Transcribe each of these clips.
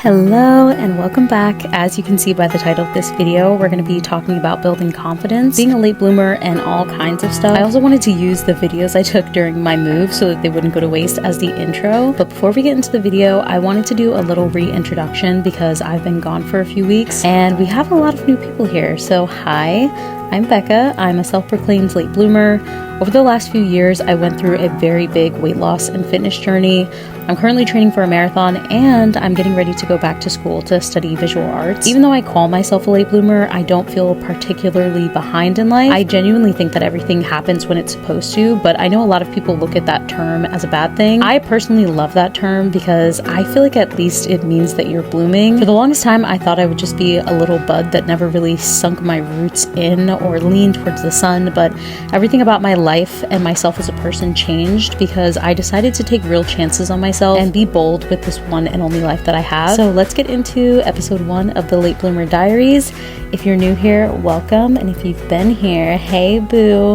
Hello and welcome back. As you can see by the title of this video, we're going to be talking about building confidence, being a late bloomer, and all kinds of stuff. I also wanted to use the videos I took during my move so that they wouldn't go to waste as the intro. But before we get into the video, I wanted to do a little reintroduction because I've been gone for a few weeks and we have a lot of new people here. So hi, I'm Becca. I'm a self-proclaimed late bloomer. Over the last few years, I went through a very big weight loss and fitness journey. I'm currently training for a marathon and I'm getting ready to go back to school to study visual arts. Even though I call myself a late bloomer, I don't feel particularly behind in life. I genuinely think that everything happens when it's supposed to, but I know a lot of people look at that term as a bad thing. I personally love that term because I feel like at least it means that you're blooming. For the longest time, I thought I would just be a little bud that never really sunk my roots in or leaned towards the sun, but everything about my life and myself as a person changed because I decided to take real chances on myself and be bold with this one and only life that I have. So let's get into episode 1 of the Late Bloomer Diaries. If you're new here, welcome. And if you've been here, hey boo,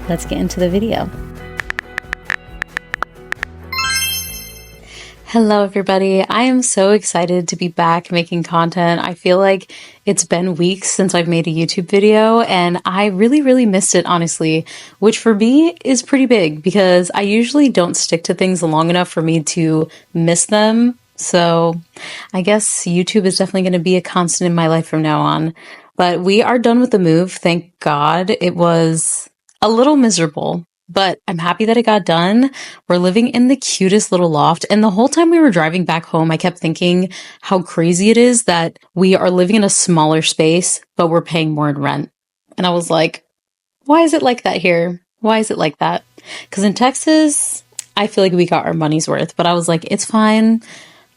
let's get into the video. Hello everybody, I am so excited to be back making content. I feel like it's been weeks since I've made a YouTube video and I really missed it, honestly, which for me is pretty big because I usually don't stick to things long enough for me to miss them. So I guess YouTube is definitely going to be a constant in my life from now on. But we are done with the move, thank God. It was a little miserable, but I'm happy that it got done. We're living in the cutest little loft. And the whole time we were driving back home, I kept thinking how crazy it is that we are living in a smaller space, but we're paying more in rent. And I was like, why is it like that here? Why is it like that? Because in Texas, I feel like we got our money's worth, but I was like, it's fine.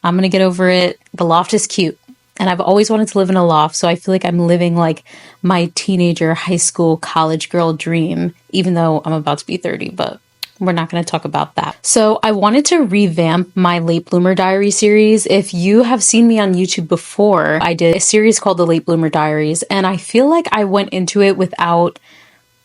I'm going to get over it. The loft is cute. And I've always wanted to live in a loft, so I feel like I'm living like my teenager, high school, college girl dream, even though I'm about to be 30, but we're not going to talk about that. So I wanted to revamp my Late Bloomer Diary series. If you have seen me on YouTube before, I did a series called the Late Bloomer Diaries, and I feel like I went into it without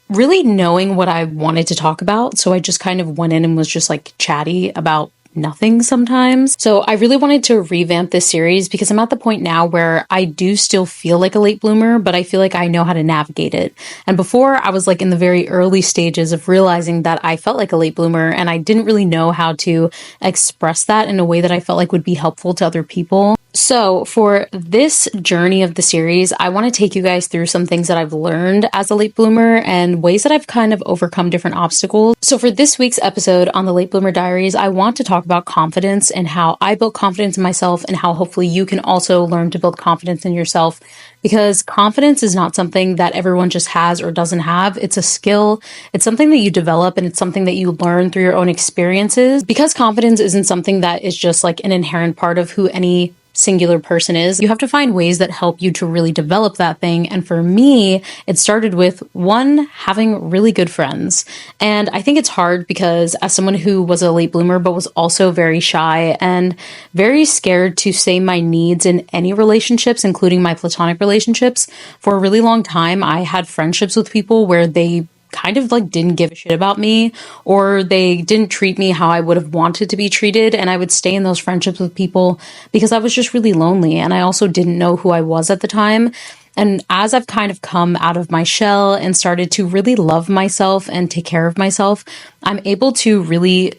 really knowing what I wanted to talk about. So I just kind of went in and was just like chatty about nothing sometimes. So I really wanted to revamp this series because I'm at the point now where I do still feel like a late bloomer, but I feel like I know how to navigate it. And before I was like in the very early stages of realizing that I felt like a late bloomer and I didn't really know how to express that in a way that I felt like would be helpful to other people. So for this journey of the series, I want to take you guys through some things that I've learned as a late bloomer and ways that I've kind of overcome different obstacles. So for this week's episode on the Late Bloomer Diaries, I want to talk about confidence and how I built confidence in myself and how hopefully you can also learn to build confidence in yourself, because confidence is not something that everyone just has or doesn't have. It's a skill. It's something that you develop and it's something that you learn through your own experiences. Because confidence isn't something that is just like an inherent part of who any singular person is, you have to find ways that help you to really develop that thing. And for me, it started with one, having really good friends. And I think it's hard because as someone who was a late bloomer, but was also very shy and very scared to say my needs in any relationships, including my platonic relationships, for a really long time, I had friendships with people where they kind of like didn't give a shit about me, or they didn't treat me how I would have wanted to be treated. And I would stay in those friendships with people because I was just really lonely. And I also didn't know who I was at the time. And as I've kind of come out of my shell and started to really love myself and take care of myself, I'm able to really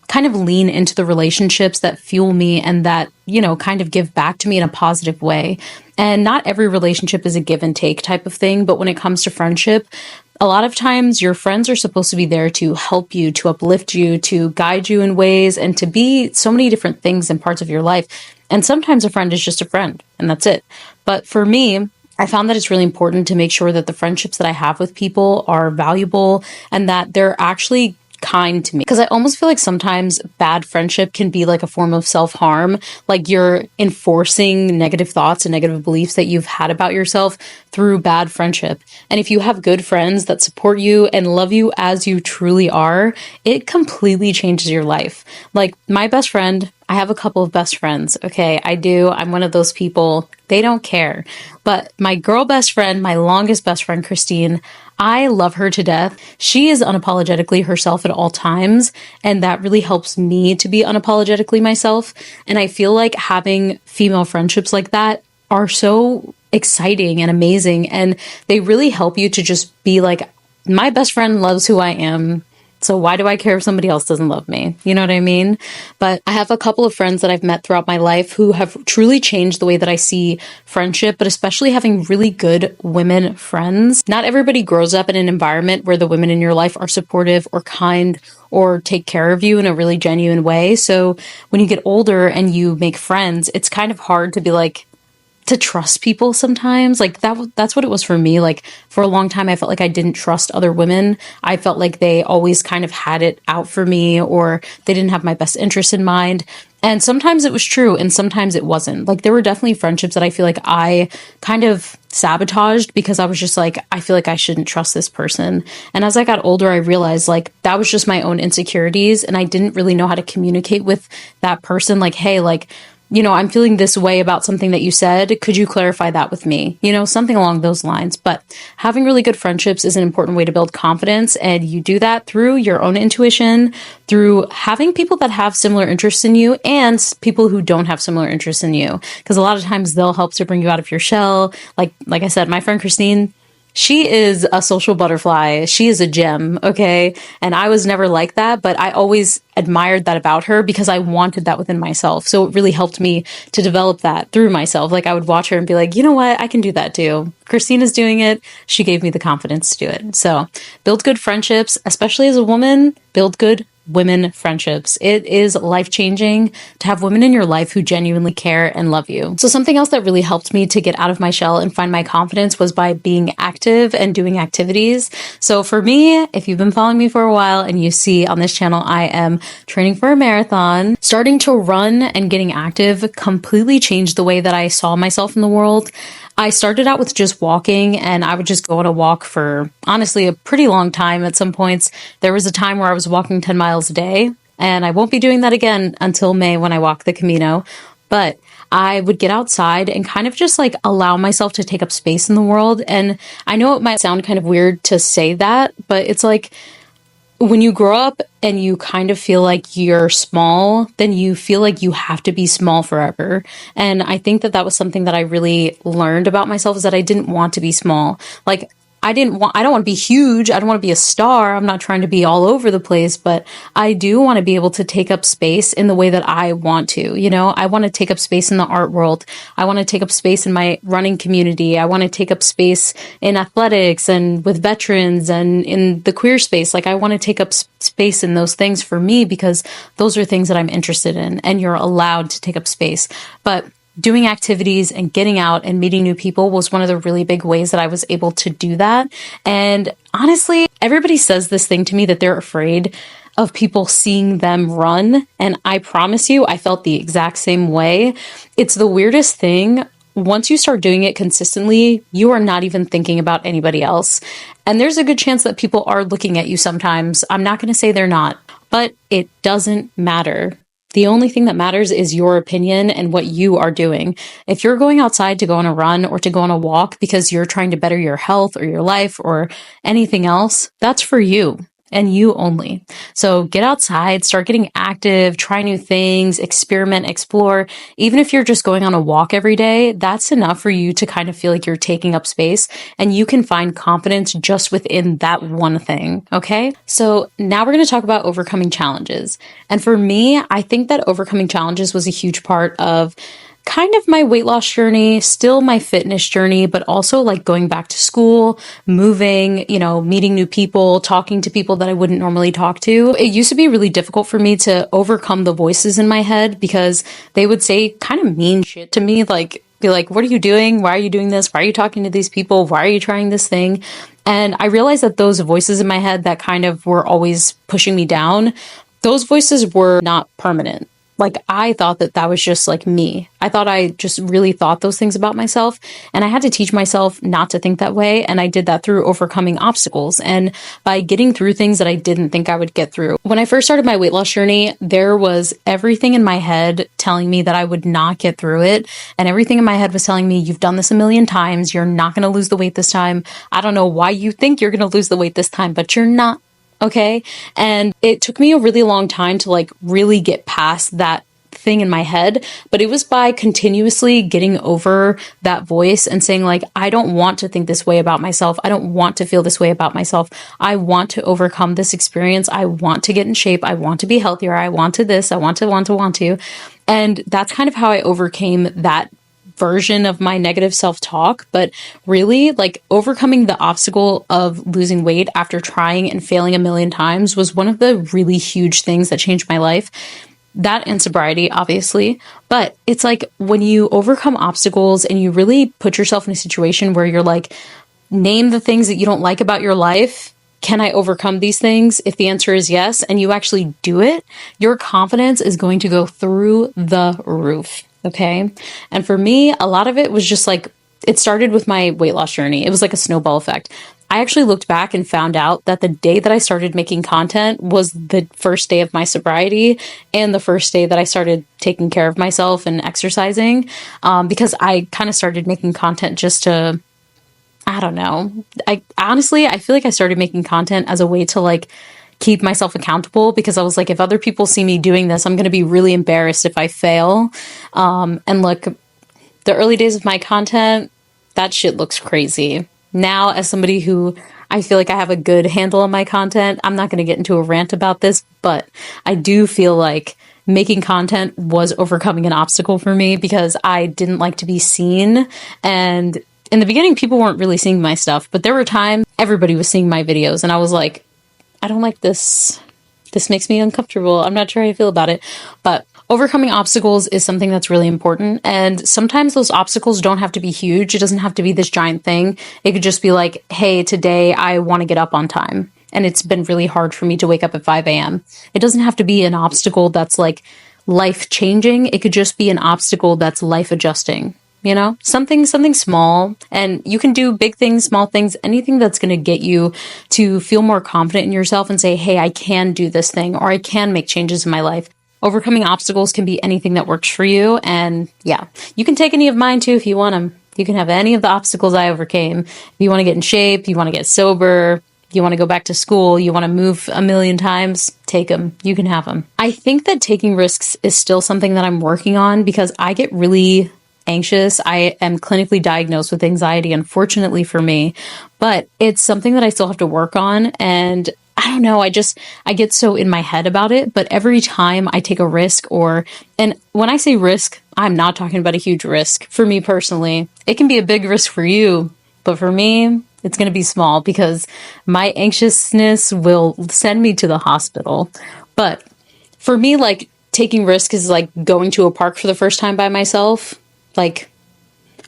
kind of lean into the relationships that fuel me and that, you know, kind of give back to me in a positive way. And not every relationship is a give and take type of thing, but when it comes to friendship, a lot of times your friends are supposed to be there to help you, to uplift you, to guide you in ways, and to be so many different things in parts of your life. And sometimes a friend is just a friend, and that's it. But for me, I found that it's really important to make sure that the friendships that I have with people are valuable and that they're actually kind to me, because I almost feel like sometimes bad friendship can be like a form of self-harm, like you're enforcing negative thoughts and negative beliefs that you've had about yourself through bad friendship. And if you have good friends that support you and love you as you truly are, it completely changes your life. Like my best friend, I have a couple of best friends. Okay, I do. I'm one of those people. They don't care. But my girl best friend, my longest best friend, Christine, I love her to death. She is unapologetically herself at all times, and that really helps me to be unapologetically myself. And I feel like having female friendships like that are so exciting and amazing, and they really help you to just be like, my best friend loves who I am. So why do I care if somebody else doesn't love me? You know what I mean? But I have a couple of friends that I've met throughout my life who have truly changed the way that I see friendship, but especially having really good women friends. Not everybody grows up in an environment where the women in your life are supportive or kind or take care of you in a really genuine way. So when you get older and you make friends, it's kind of hard to be like, to trust people sometimes. Like that's what it was for me. Like for a long time I felt like I didn't trust other women. I felt like they always kind of had it out for me, or they didn't have my best interest in mind. And sometimes it was true and sometimes it wasn't. Like there were definitely friendships that I feel like I kind of sabotaged because I was just like, I feel like I shouldn't trust this person. And as I got older, I realized like that was just my own insecurities, and I didn't really know how to communicate with that person. Like, hey, like, you know, I'm feeling this way about something that you said. Could you clarify that with me? You know, something along those lines. But having really good friendships is an important way to build confidence. And you do that through your own intuition, through having people that have similar interests in you and people who don't have similar interests in you. Because a lot of times they'll help to bring you out of your shell. Like I said, my friend Christine, she is a social butterfly. She is a gem, okay? And I was never like that, but I always admired that about her because I wanted that within myself. So it really helped me to develop that through myself. Like I would watch her and be like, you know what? I can do that too. Christina's doing it. She gave me the confidence to do it. So build good friendships, especially as a woman. Build good women friendships. It is life-changing to have women in your life who genuinely care and love you. So something else that really helped me to get out of my shell and find my confidence was by being active and doing activities. So for me, if you've been following me for a while and you see on this channel, I am training for a marathon. Starting to run and getting active completely changed the way that I saw myself in the world. I started out with just walking, and I would just go on a walk for honestly a pretty long time. At some points, there was a time where I was walking 10 miles a day, and I won't be doing that again until May when I walk the Camino. But I would get outside and kind of just like allow myself to take up space in the world. And I know it might sound kind of weird to say that, but it's like, when you grow up and you kind of feel like you're small, then you feel like you have to be small forever. And I think that that was something that I really learned about myself, is that I didn't want to be small. Like I don't want to be huge. I don't want to be a star. I'm not trying to be all over the place, but I do want to be able to take up space in the way that I want to. You know, I want to take up space in the art world. I want to take up space in my running community. I want to take up space in athletics and with veterans and in the queer space. Like I want to take up space in those things for me because those are things that I'm interested in, and you're allowed to take up space. But doing activities and getting out and meeting new people was one of the really big ways that I was able to do that. And honestly, everybody says this thing to me that they're afraid of people seeing them run. And I promise you, I felt the exact same way. It's the weirdest thing. Once you start doing it consistently, you are not even thinking about anybody else. And there's a good chance that people are looking at you sometimes. I'm not going to say they're not, but it doesn't matter. The only thing that matters is your opinion and what you are doing. If you're going outside to go on a run or to go on a walk because you're trying to better your health or your life or anything else, that's for you and you only. So get outside, start getting active, try new things, experiment, explore. Even if you're just going on a walk every day, that's enough for you to kind of feel like you're taking up space, and you can find confidence just within that one thing. Okay. So now we're going to talk about overcoming challenges. And for me, I think that overcoming challenges was a huge part of kind of my weight loss journey, still my fitness journey, but also like going back to school, moving, you know, meeting new people, talking to people that I wouldn't normally talk to. It used to be really difficult for me to overcome the voices in my head because they would say kind of mean shit to me, like, be like, what are you doing? Why are you doing this? Why are you talking to these people? Why are you trying this thing? And I realized that those voices in my head that kind of were always pushing me down, those voices were not permanent. like, I thought that that was just like me. I thought I just really thought those things about myself. And I had to teach myself not to think that way. And I did that through overcoming obstacles and by getting through things that I didn't think I would get through. When I first started my weight loss journey, there was everything in my head telling me that I would not get through it. And everything in my head was telling me, you've done this a million times. You're not going to lose the weight this time. I don't know why you think you're going to lose the weight this time, but you're not. Okay. And it took me a really long time to like really get past that thing in my head, but it was by continuously getting over that voice and saying like, I don't want to think this way about myself. I don't want to feel this way about myself. I want to overcome this experience. I want to get in shape. I want to be healthier. I want to this. I want to. And that's kind of how I overcame that version of my negative self-talk. But really, like, overcoming the obstacle of losing weight after trying and failing a million times was one of the really huge things that changed my life. That and sobriety, obviously. But it's like when you overcome obstacles and you really put yourself in a situation where you're like, name the things that you don't like about your life. Can I overcome these things? If the answer is yes, and you actually do it, your confidence is going to go through the roof. Okay. And for me, a lot of it was just like, it started with my weight loss journey. It was like a snowball effect. I actually looked back and found out that the day that I started making content was the first day of my sobriety and the first day that I started taking care of myself and exercising, because I kind of started making content just to, I don't know. I honestly, I feel like I started making content as a way to like keep myself accountable, because I was like, if other people see me doing this, I'm going to be really embarrassed if I fail. And look, the early days of my content, that shit looks crazy. Now, as somebody who I feel like I have a good handle on my content, I'm not going to get into a rant about this, but I do feel like making content was overcoming an obstacle for me because I didn't like to be seen. And in the beginning, people weren't really seeing my stuff, but there were times everybody was seeing my videos and I was like, I don't like this. This makes me uncomfortable. I'm not sure how I feel about it. But overcoming obstacles is something that's really important. And sometimes those obstacles don't have to be huge. It doesn't have to be this giant thing. It could just be like, hey, today I want to get up on time. And it's been really hard for me to wake up at 5 a.m. It doesn't have to be an obstacle that's like life changing. It could just be an obstacle that's life adjusting. You know, something small, and you can do big things, small things, anything that's going to get you to feel more confident in yourself and say, hey, I can do this thing, or I can make changes in my life. Overcoming obstacles can be anything that works for you. And yeah, you can take any of mine too if you want them. You can have any of the obstacles I overcame. If you want to get in shape, you want to get sober, you want to go back to school, you want to move a million times, take them. You can have them. I think that taking risks is still something that I'm working on because I get really anxious. I am clinically diagnosed with anxiety, unfortunately for me, but it's something that I still have to work on. And I don't know, I get so in my head about it, but every time I take a risk and when I say risk, I'm not talking about a huge risk for me personally. It can be a big risk for you, but for me, it's going to be small because my anxiousness will send me to the hospital. But for me, like, taking risk is like going to a park for the first time by myself, like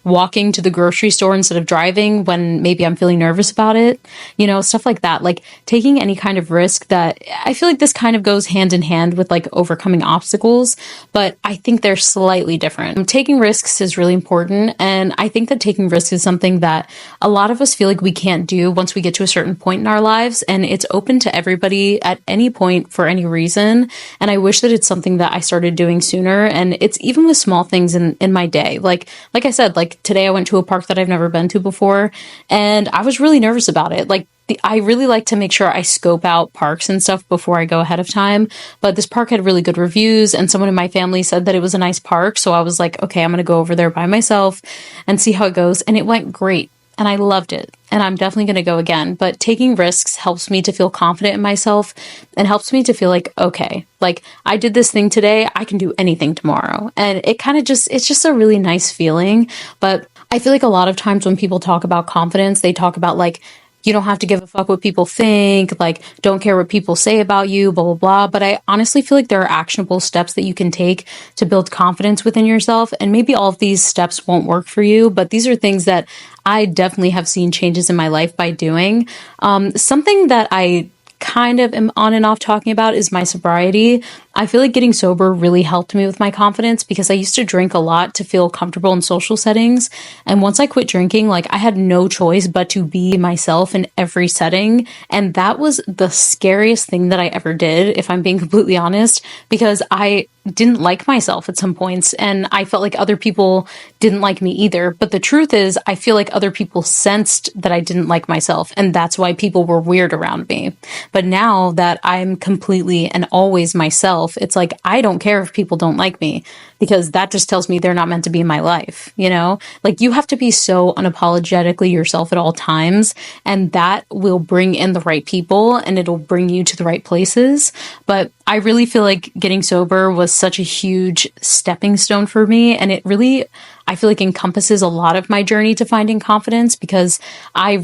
walking to the grocery store instead of driving when maybe I'm feeling nervous about it, you know, stuff like that. Like taking any kind of risk. That I feel like this kind of goes hand in hand with like overcoming obstacles, but I think they're slightly different. Taking risks is really important. And I think that taking risks is something that a lot of us feel like we can't do once we get to a certain point in our lives. And it's open to everybody at any point for any reason. And I wish that it's something that I started doing sooner. And it's even with small things in my day. Like I said, like today I went to a park that I've never been to before, and I was really nervous about it. Like I really like to make sure I scope out parks and stuff before I go ahead of time. But this park had really good reviews, and someone in my family said that it was a nice park. So I was like, okay, I'm going to go over there by myself and see how it goes. And it went great. And I loved it. And I'm definitely going to go again. But taking risks helps me to feel confident in myself and helps me to feel like, okay, like I did this thing today, I can do anything tomorrow. And it kind of it's just a really nice feeling. But I feel like a lot of times when people talk about confidence, they talk about like, you don't have to give a fuck what people think, like, don't care what people say about you, blah, blah, blah. But I honestly feel like there are actionable steps that you can take to build confidence within yourself. And maybe all of these steps won't work for you, but these are things that I definitely have seen changes in my life by doing. Something that I kind of am on and off talking about is my sobriety. I feel like getting sober really helped me with my confidence because I used to drink a lot to feel comfortable in social settings. And once I quit drinking, like I had no choice but to be myself in every setting. And that was the scariest thing that I ever did, if I'm being completely honest, because I didn't like myself at some points and I felt like other people didn't like me either. But the truth is, I feel like other people sensed that I didn't like myself and that's why people were weird around me. But now that I'm completely and always myself, it's like I don't care if people don't like me because that just tells me they're not meant to be in my life, you know? Like you have to be so unapologetically yourself at all times and that will bring in the right people and it'll bring you to the right places. But I really feel like getting sober was such a huge stepping stone for me. And it really, I feel like encompasses a lot of my journey to finding confidence because I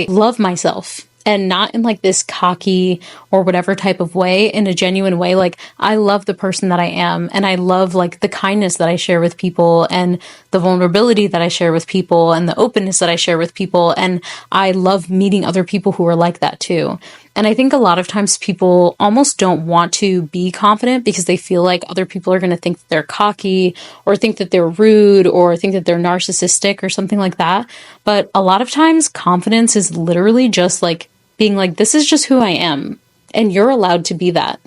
love myself. And not in like this cocky or whatever type of way, in a genuine way. Like I love the person that I am and I love like the kindness that I share with people and the vulnerability that I share with people and the openness that I share with people. And I love meeting other people who are like that too. And I think a lot of times people almost don't want to be confident because they feel like other people are going to think that they're cocky or think that they're rude or think that they're narcissistic or something like that. But a lot of times confidence is literally just like being like, this is just who I am. And you're allowed to be that.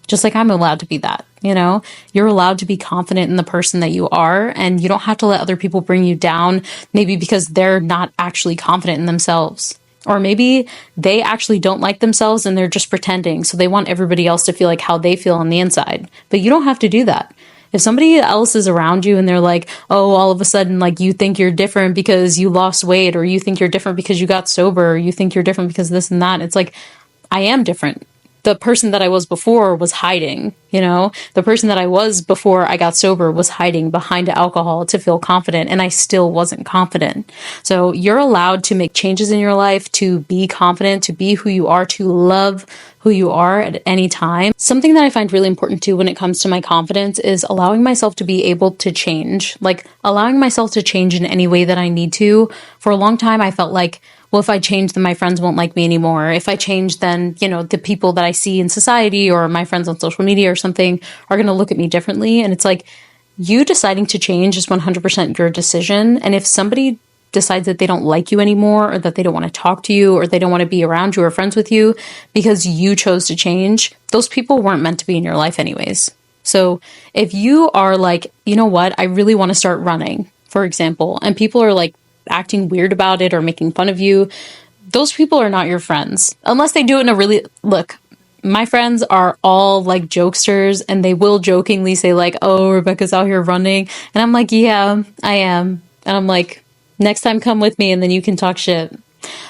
Just like I'm allowed to be that, you know? You're allowed to be confident in the person that you are. And you don't have to let other people bring you down, maybe because they're not actually confident in themselves. Or maybe they actually don't like themselves and they're just pretending. So they want everybody else to feel like how they feel on the inside. But you don't have to do that. If somebody else is around you and they're like, oh, all of a sudden, like you think you're different because you lost weight, or you think you're different because you got sober, or you think you're different because this and that, it's like, I am different. The person that I was before was hiding, you know? The person that I was before I got sober was hiding behind alcohol to feel confident, and I still wasn't confident. So you're allowed to make changes in your life, to be confident, to be who you are, to love who you are at any time. Something that I find really important too when it comes to my confidence is allowing myself to be able to change, like allowing myself to change in any way that I need to. For a long time, I felt like, well, if I change, then my friends won't like me anymore. If I change, then, you know, the people that I see in society or my friends on social media or something are going to look at me differently. And it's like, you deciding to change is 100% your decision. And if somebody decides that they don't like you anymore, or that they don't want to talk to you, or they don't want to be around you or friends with you because you chose to change, those people weren't meant to be in your life anyways. So if you are like, you know what, I really want to start running, for example, and people are like acting weird about it or making fun of you, those people are not your friends. Unless they do it in a really, look, my friends are all like jokesters and they will jokingly say like, oh, Rebecca's out here running. And I'm like, yeah, I am. And I'm like, next time come with me and then you can talk shit.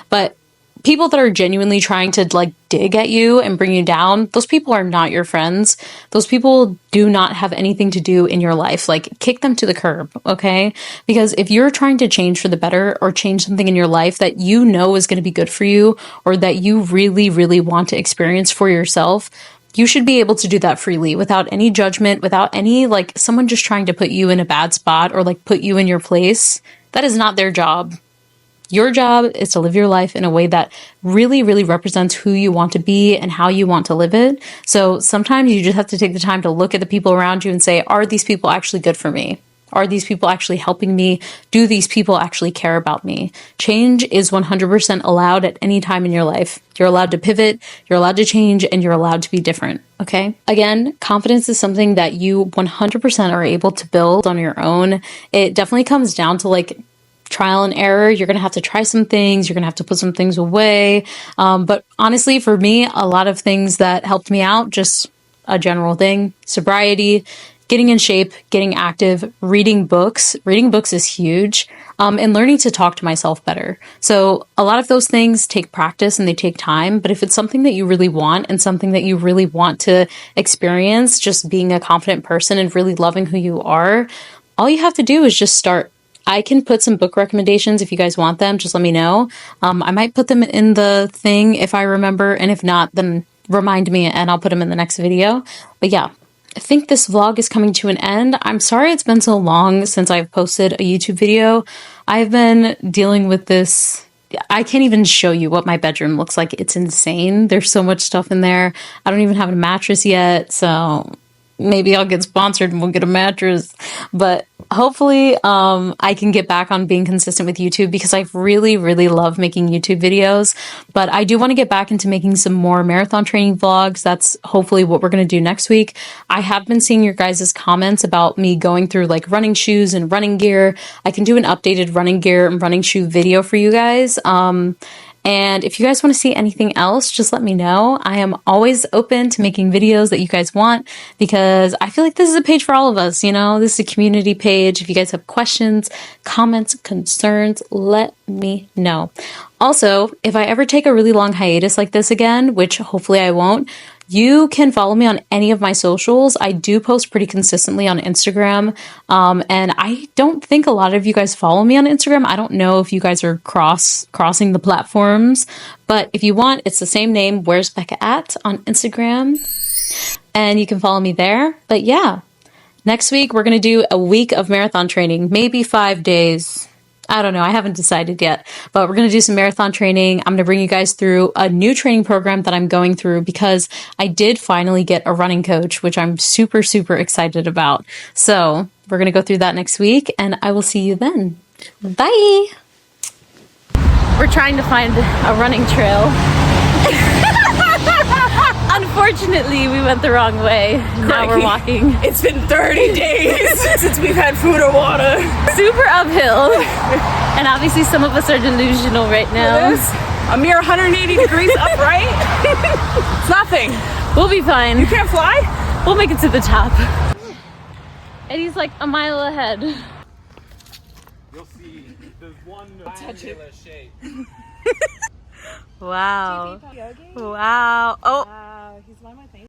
But people that are genuinely trying to like dig at you and bring you down, those people are not your friends. Those people do not have anything to do in your life. Like kick them to the curb, okay? Because if you're trying to change for the better or change something in your life that you know is going to be good for you or that you really, really want to experience for yourself, you should be able to do that freely without any judgment, without any like someone just trying to put you in a bad spot or like put you in your place. That is not their job. Your job is to live your life in a way that really, really represents who you want to be and how you want to live it. So sometimes you just have to take the time to look at the people around you and say, are these people actually good for me? Are these people actually helping me? Do these people actually care about me? Change is 100% allowed at any time in your life. You're allowed to pivot, you're allowed to change, and you're allowed to be different, okay? Again, confidence is something that you 100% are able to build on your own. It definitely comes down to like trial and error. You're going to have to try some things. You're going to have to put some things away. But honestly, for me, a lot of things that helped me out, just a general thing, sobriety, getting in shape, getting active, reading books. Reading books is huge. And learning to talk to myself better. So a lot of those things take practice and they take time. But if it's something that you really want and something that you really want to experience, just being a confident person and really loving who you are, all you have to do is just start. I can put some book recommendations if you guys want them. Just let me know. I might put them in the thing if I remember. And if not, then remind me and I'll put them in the next video. But yeah, I think this vlog is coming to an end. I'm sorry it's been so long since I've posted a YouTube video. I've been dealing with this I can't even show you what my bedroom looks like. It's insane. There's so much stuff in there. I don't even have a mattress yet, so maybe I'll get sponsored and we'll get a mattress. But hopefully I can get back on being consistent with YouTube, because I really, really love making YouTube videos. But I do want to get back into making some more marathon training vlogs. That's hopefully what we're going to do next week. I have been seeing your guys' comments about me going through like running shoes and running gear. I can do an updated running gear and running shoe video for you guys. And if you guys want to see anything else, just let me know. I am always open to making videos that you guys want, because I feel like this is a page for all of us, you know? This is a community page. If you guys have questions, comments, concerns, let me know. Also, if I ever take a really long hiatus like this again, which hopefully I won't, you can follow me on any of my socials. I do post pretty consistently on Instagram, and I don't think a lot of you guys follow me on Instagram. I don't know if you guys are crossing the platforms, but if you want, it's the same name, Where's Becca At, on Instagram, and you can follow me there. But yeah, next week we're going to do a week of marathon training, maybe 5 days. I don't know. I haven't decided yet, but we're going to do some marathon training. I'm going to bring you guys through a new training program that I'm going through, because I did finally get a running coach, which I'm super, super excited about. So we're going to go through that next week, and I will see you then. Bye. We're trying to find a running trail. Unfortunately, we went the wrong way. Now we're walking. It's been 30 days since we've had food or water. Super uphill. And obviously some of us are delusional right now. It is a mere 180 degrees upright. It's nothing. We'll be fine. You can't fly? We'll make it to the top. Eddie's like a mile ahead. You'll see there's one triangular shape. Wow. Wow. Oh.